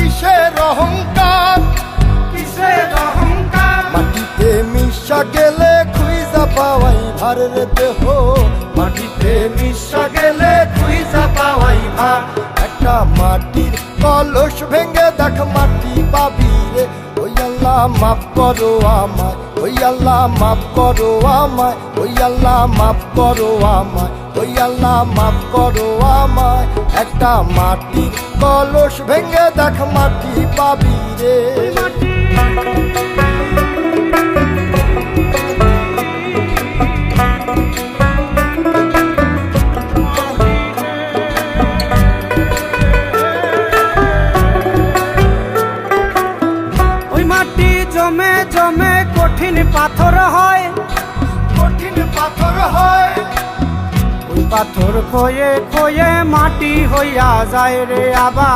কিসের অহংকার, কিসের অহংকার। মাটিতে মিশা গেলে খুঁজা পাওয়াই ভার রে দেহ, মাটিতে মিশা গেলে খুঁজা পাওয়াই ভার। একটা মাটির কলস ভেঙে দেখ মাটি পাবি রে। ওই আল্লাহ মাফ করো আমায়, ওই আল্লাহ মাফ করো আমায়, ওই আল্লাহ মাফ করো আমায়, ওই আল্লাহ মাফ করো আমায়। একটা মাটির কলস ভেঙে দেখ মাটি পাবি রে। জমে জমে কঠিন পাথর হয়, কঠিন পাথর হয়। ওই পাথর খয়ে খয়ে মাটি হইয়া যায় রে আবার।